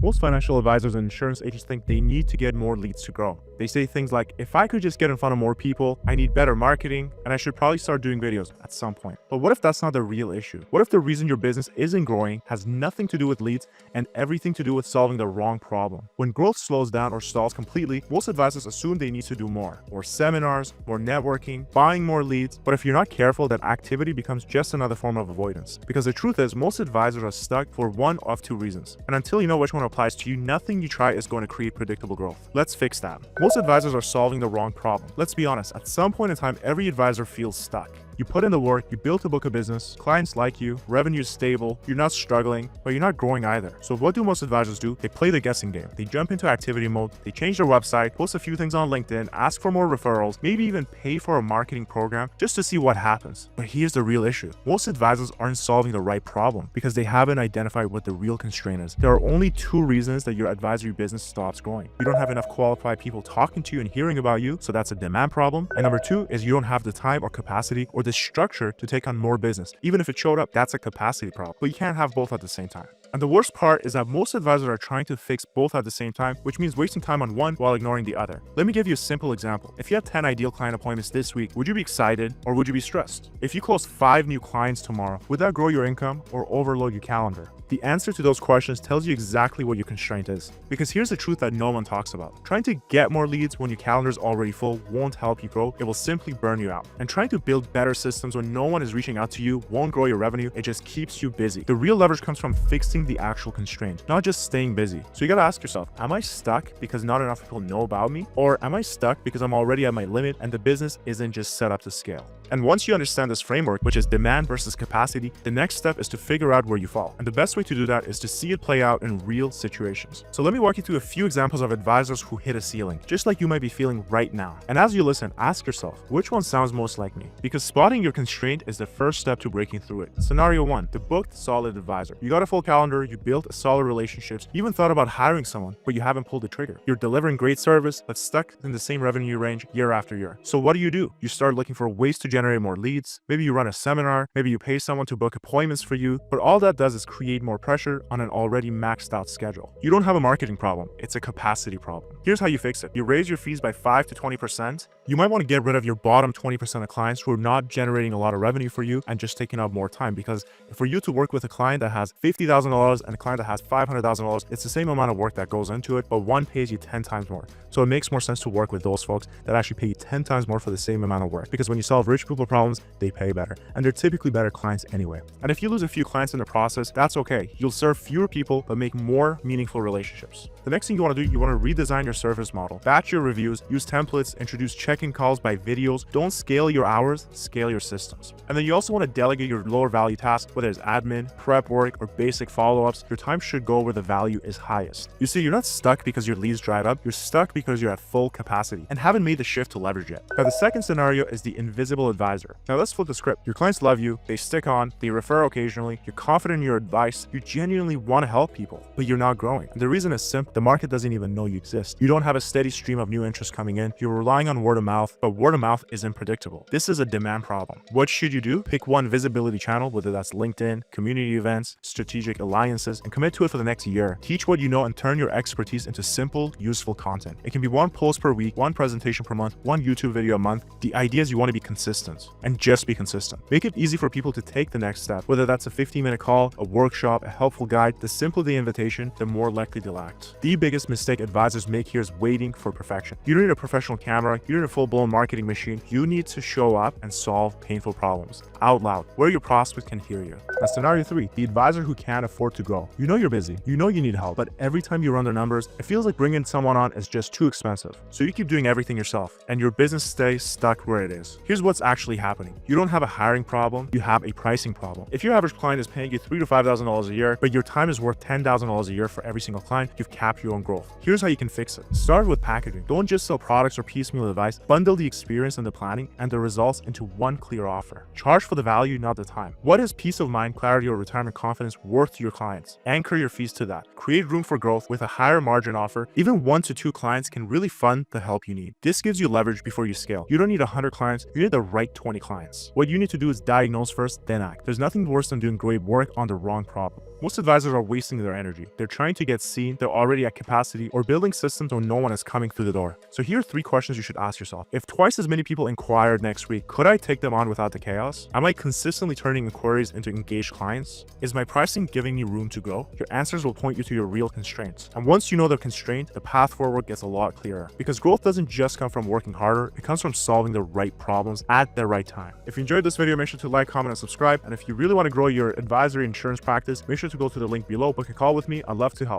Most financial advisors and insurance agents think they need to get more leads to grow. They say things like, if I could just get in front of more people, I need better marketing, and I should probably start doing videos at some point. But what if that's not the real issue? What if the reason your business isn't growing has nothing to do with leads and everything to do with solving the wrong problem? When growth slows down or stalls completely, most advisors assume they need to do more seminars, more networking, buying more leads. But if you're not careful, that activity becomes just another form of avoidance. Because the truth is, most advisors are stuck for one of two reasons. And until you know which one applies to you, nothing you try is going to create predictable growth. Let's fix that. Most advisors are solving the wrong problem. Let's be honest, at some point in time, every advisor feels stuck. You put in the work, you built a book of business, clients like you, revenue is stable, you're not struggling, but you're not growing either. So what do most advisors do? They play the guessing game. They jump into activity mode, they change their website, post a few things on LinkedIn, ask for more referrals, maybe even pay for a marketing program just to see what happens. But here's the real issue. Most advisors aren't solving the right problem because they haven't identified what the real constraint is. There are only two reasons that your advisory business stops growing. You don't have enough qualified people talking to you and hearing about you, so that's a demand problem. And number two is you don't have the time or capacity or the structure to take on more business. Even if it showed up, that's a capacity problem. But you can't have both at the same time. And the worst part is that most advisors are trying to fix both at the same time, which means wasting time on one while ignoring the other. Let me give you a simple example. If you have 10 ideal client appointments this week, would you be excited or would you be stressed? If you close 5 new clients tomorrow, would that grow your income or overload your calendar? The answer to those questions tells you exactly what your constraint is. Because here's the truth that no one talks about. Trying to get more leads when your calendar is already full won't help you grow, it will simply burn you out. And trying to build better systems when no one is reaching out to you won't grow your revenue, it just keeps you busy. The real leverage comes from fixing the actual constraint, not just staying busy. So you gotta ask yourself, am I stuck because not enough people know about me? Or am I stuck because I'm already at my limit and the business isn't just set up to scale? And once you understand this framework, which is demand versus capacity, the next step is to figure out where you fall. And the best way to do that is to see it play out in real situations. So let me walk you through a few examples of advisors who hit a ceiling, just like you might be feeling right now. And as you listen, ask yourself, which one sounds most like me? Because spotting your constraint is the first step to breaking through it. Scenario 1, the booked solid advisor. You got a full calendar, you built a solid relationships, you even thought about hiring someone, but you haven't pulled the trigger. You're delivering great service, but stuck in the same revenue range year after year. So what do? You start looking for ways to generate more leads. Maybe you run a seminar, maybe you pay someone to book appointments for you, but all that does is create more pressure on an already maxed out schedule. You don't have a marketing problem, it's a capacity problem. Here's how you fix it. You raise your fees by 5 to 20%. You might want to get rid of your bottom 20% of clients who are not generating a lot of revenue for you and just taking up more time, because for you to work with a client that has $50,000 and a client that has $500,000, it's the same amount of work that goes into it, but one pays you 10 times more. So it makes more sense to work with those folks that actually pay you 10 times more for the same amount of work, because when you solve rich people problems, they pay better, and they're typically better clients anyway. And if you lose a few clients in the process, that's okay. You'll serve fewer people but make more meaningful relationships. The next thing you want to do, you want to redesign your service model. Batch your reviews, use templates, introduce check-in calls by videos. Don't scale your hours, scale your systems. And then you also want to delegate your lower value tasks, whether it's admin, prep work, or basic follow-ups. Your time should go where the value is highest. You see, you're not stuck because your leads dried up, you're stuck because you're at full capacity and haven't made the shift to leverage yet. Now, the second scenario is the invisible advisor. Now let's flip the script. Your clients love you, they stick on, they refer occasionally, you're confident in your advice, you genuinely want to help people, but you're not growing. And the reason is simple. The market doesn't even know you exist. You don't have a steady stream of new interest coming in. You're relying on word of mouth, but word of mouth isn't predictable. This is a demand problem. What should you do? Pick one visibility channel, whether that's LinkedIn, community events, strategic alliances, and commit to it for the next year. Teach what you know and turn your expertise into simple, useful content. It can be one post per week, one presentation per month, one YouTube video a month. The idea is you want to be consistent and just be consistent. Make it easy for people to take the next step, whether that's a 15-minute call, a workshop, a helpful guide. The simpler the invitation, the more likely they'll act. The biggest mistake advisors make here is waiting for perfection. You don't need a professional camera, you don't need a full-blown marketing machine. You need to show up and solve painful problems out loud where your prospect can hear you. Now, scenario 3, the advisor who can't afford to grow. You know you're busy, you know you need help, but every time you run the numbers, it feels like bringing someone on is just too expensive. So you keep doing everything yourself and your business stays stuck where it is. Here's what's actually happening. You don't have a hiring problem, you have a pricing problem. If your average client is paying you $3,000 to $5,000 a year, but your time is worth $10,000 a year for every single client, you've capped your own growth. Here's how you can fix it. Start with packaging. Don't just sell products or piecemeal advice. Bundle the experience and the planning and the results into one clear offer. Charge for the value, not the time. What is peace of mind, clarity, or retirement confidence worth to your clients? Anchor your fees to that. Create room for growth with a higher margin offer. Even 1 to 2 clients can really fund the help you need. This gives you leverage before you scale. You don't need 100 clients, you need the right 20 clients. What you need to do is diagnose first, then act. There's nothing worse than doing great work on the wrong problem. Most advisors are wasting their energy. They're trying to get seen, they're already at capacity, or building systems when no one is coming through the door. So here are 3 questions you should ask yourself. If twice as many people inquired next week, could I take them on without the chaos? Am I consistently turning inquiries into engaged clients? Is my pricing giving me room to grow? Your answers will point you to your real constraints. And once you know the constraint, the path forward gets a lot clearer. Because growth doesn't just come from working harder, it comes from solving the right problems at the right time. If you enjoyed this video, make sure to like, comment, and subscribe. And if you really want to grow your advisory insurance practice, make sure to go to the link below, book a call with me. I'd love to help.